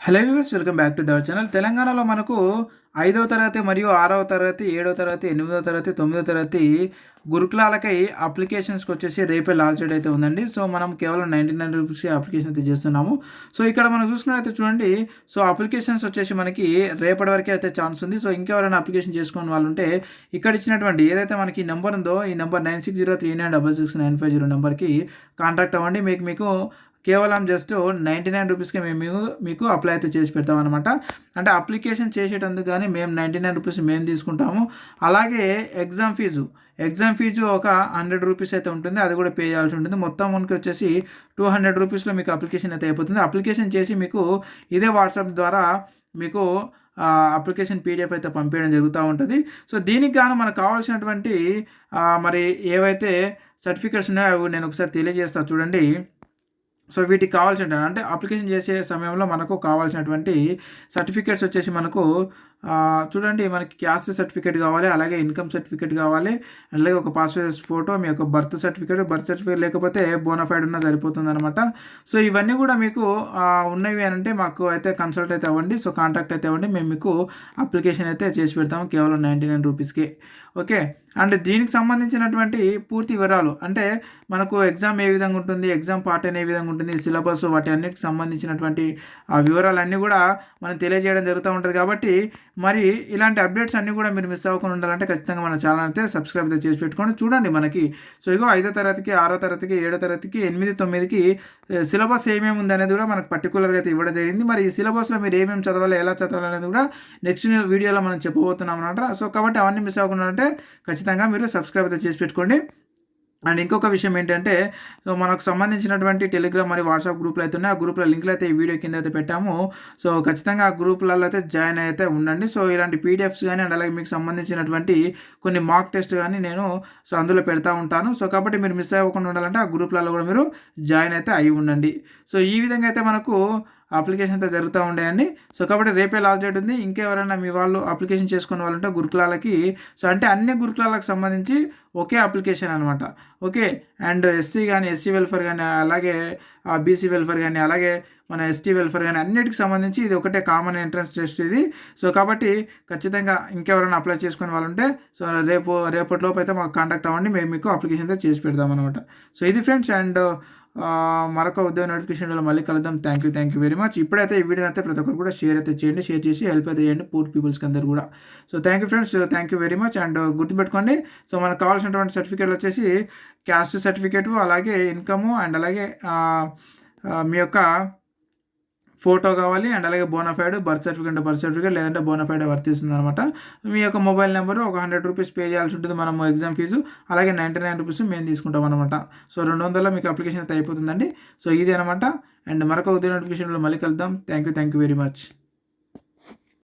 Hello viewers, welcome back to the channel. తెలంగాణలో మనకు 5వ తరగతి మరియు 6వ తరగతి, 7వ తరగతి, 8వ తరగతి, 9వ తరగతి గురుకులాలకై అప్లికేషన్స్‌కి వచ్చేసి రేపే లాస్ట్ డేట్ అయితే ఉందండి. సో, మనం కేవలం రూ. 99 అప్లికేషన్ అయితే చేస్తున్నాము. సో, ఇక్కడ మనం చూసుకున్నట్లయితే చూడండి. సో, అప్లికేషన్స్ వచ్చేసి మనకి రేపటి వరకే అయితే ఛాన్స్ ఉంది. సో, ఇంకెవరైనా అప్లికేషన్ చేసుకోని వాళ్ళు ఉంటే ఇక్కడ ఇచ్చినటువంటి ఏదైతే మనకి నెంబర్ ఉందో ఈ నెంబర్ 9603966950 నెంబర్‌కి కాంటాక్ట్ అవ్వండి. మీకు కేవలం జస్ట్ రూ. 99కే మేము మీకు అప్లై అయితే చేసి పెడతామనమాట. అంటే అప్లికేషన్ చేసేటందుకు గానీ మేము రూ. 99 మేము తీసుకుంటాము. అలాగే ఎగ్జామ్ ఫీజు ఒక రూ. 100 అయితే ఉంటుంది. అది కూడా పే చేయాల్సి ఉంటుంది. మొత్తం మనకి వచ్చేసి రూ. 200లో మీకు అప్లికేషన్ అయితే అయిపోతుంది. అప్లికేషన్ చేసి మీకు ఇదే వాట్సాప్ ద్వారా మీకు అప్లికేషన్ పీడిఎఫ్ అయితే పంపించడం జరుగుతూ ఉంటుంది. సో, దీనికి గాను మనకు కావాల్సినటువంటి మరి ఏవైతే సర్టిఫికేట్స్ ఉన్నాయో అవి నేను ఒకసారి తెలియజేస్తాను చూడండి. సో, వీటికి కావాల్సిన అంటే అప్లికేషన్ చేసే సమయంలో మనకు కావాల్సినటువంటి సర్టిఫికేట్స్ వచ్చేసి మనకు చూడండి, మనకి క్యాస్ట్ సర్టిఫికేట్ కావాలి, అలాగే ఇన్కమ్ సర్టిఫికేట్ కావాలి, అలాగే ఒక పాస్‌పోర్ట్ సైజ్ ఫోటో, మీ యొక్క బర్త్ సర్టిఫికేట్ లేకపోతే బోనాఫైడ్ ఉన్నా సరిపోతుందనమాట. సో, ఇవన్నీ కూడా మీకు ఉన్నవి అని అంటే మాకు అయితే కన్సల్ట్ అయితే అవ్వండి. సో, కాంటాక్ట్ అయితే అవ్వండి. మేము మీకు అప్లికేషన్ అయితే చేసి పెడతాము కేవలం రూ. 99కే. ఓకే. అండ్ దీనికి సంబంధించినటువంటి పూర్తి వివరాలు అంటే మనకు ఎగ్జామ్ ఏ విధంగా ఉంటుంది, ఎగ్జామ్ పాటర్న్ ఏ విధంగా ఉంటుంది, సిలబస్ వాటి అన్నిటికి సంబంధించినటువంటి ఆ వివరాలన్నీ కూడా మనం తెలియజేయడం జరుగుతూ ఉంటుంది. కాబట్టి మరి ఇలాంటి అప్డేట్స్ అన్నీ కూడా మీరు మిస్ అవ్వకుండా ఉండాలంటే ఖచ్చితంగా మన ఛానల్ అయితే సబ్స్క్రైబ్ అయితే చేసి పెట్టుకోండి. చూడండి మనకి సో ఇగో 5వ తరగతికి, 6వ తరగతికి, 7వ తరగతికి, 8, 9కి సిలబస్ ఏమేమి ఉంది అనేది కూడా మనకు పర్టికులర్గా అయితే ఇవ్వడం జరిగింది. మరి ఈ సిలబస్లో మీరు ఏమేమి చదవాలి, ఎలా చదవాలి అనేది కూడా నెక్స్ట్ వీడియోలో మనం చెప్పబోతున్నాం అనమాట. సో, కాబట్టి అవన్నీ మిస్ అవ్వకుండా అంటే ఖచ్చితంగా మీరు సబ్స్క్రైబ్ అయితే చేసి పెట్టుకోండి. అండ్ ఇంకొక విషయం ఏంటంటే, సో మనకు సంబంధించినటువంటి టెలిగ్రామ్ మరియు వాట్సాప్ గ్రూప్లు అయితే ఉన్నాయి. ఆ గ్రూప్ల లింకులు అయితే ఈ వీడియో కింద అయితే పెట్టాము. సో, ఖచ్చితంగా ఆ గ్రూపులలో అయితే జాయిన్ అయితే ఉండండి. సో, ఇలాంటి పీడిఎఫ్స్ కానీ అండ్ అలాగే మీకు సంబంధించినటువంటి కొన్ని మాక్ టెస్ట్ కానీ నేను సో అందులో పెడతా ఉంటాను. సో, కాబట్టి మీరు మిస్ అవ్వకుండా ఉండాలంటే ఆ గ్రూప్లలో కూడా మీరు జాయిన్ అయితే అయ్యి ఉండండి. సో, ఈ విధంగా అయితే మనకు అప్లికేషన్ అయితే జరుగుతూ ఉండేయండి. సో, కాబట్టి రేపే లాస్ట్ డేట్ ఉంది. ఇంకెవరైనా మీ వాళ్ళు అప్లికేషన్ చేసుకునే వాళ్ళు ఉంటే గురుకులాలకి సో అంటే అన్ని గురుకులాలకు సంబంధించి ఒకే అప్లికేషన్ అనమాట. ఓకే. అండ్ ఎస్సీ కానీ, ఎస్సీ వెల్ఫేర్ కానీ, అలాగే బీసీ వెల్ఫేర్ కానీ, అలాగే మన ఎస్టీ వెల్ఫేర్ కానీ అన్నిటికి సంబంధించి ఇది ఒకటే కామన్ ఎంట్రన్స్ టెస్ట్ ఇది. సో, కాబట్టి ఖచ్చితంగా ఇంకెవరైనా అప్లై చేసుకునే వాళ్ళు ఉంటే సో రేపటిలోపు అయితే మాకు కాంటాక్ట్ అవ్వండి. మేము మీకు అప్లికేషన్ అయితే చేసి పెడదామన్నమాట. సో, ఇది ఫ్రెండ్స్. అండ్ మరొక ఉద్యోగ నోటిఫికేషన్లో మళ్ళీ కలుద్దాం. Thank you very much. ఇప్పుడైతే ఈ వీడియోని అయితే ప్రతి ఒక్కరు కూడా షేర్ అయితే చేయండి. షేర్ చేసి హెల్ప్ అయితే చేయండి పూర్ పీపుల్స్కి అందరు కూడా. So, thank you friends. Thank you very much. And గుర్తుపెట్టుకోండి. సో, మనకు కావాల్సినటువంటి సర్టిఫికేట్లు వచ్చేసి క్యాస్ట్ సర్టిఫికేటు, అలాగే ఇన్కము, అండ్ అలాగే మీ యొక్క ఫోటో కావాలి, అండ్ అలాగే బోనాఫైడ్ బర్త్ సర్టిఫికేట్ లేదంటే బోనాఫైడ్ వర్తిస్తుంది అనమాట. మీ యొక్క మొబైల్ నెంబరు ఒక రూ. 100 పే చేయాల్సి ఉంటుంది మనము ఎగ్జామ్ ఫీజు. అలాగే రూ. 99 మేము తీసుకుంటాం అనమాట. సో, 200లో మీకు అప్లికేషన్ అయితే అయిపోతుందండి. సో, ఇది అనమాట. అండ్ మరొక ఉద్యోగ నోటిఫికేషన్లో మళ్ళీ కలుద్దాం. Thank you very much.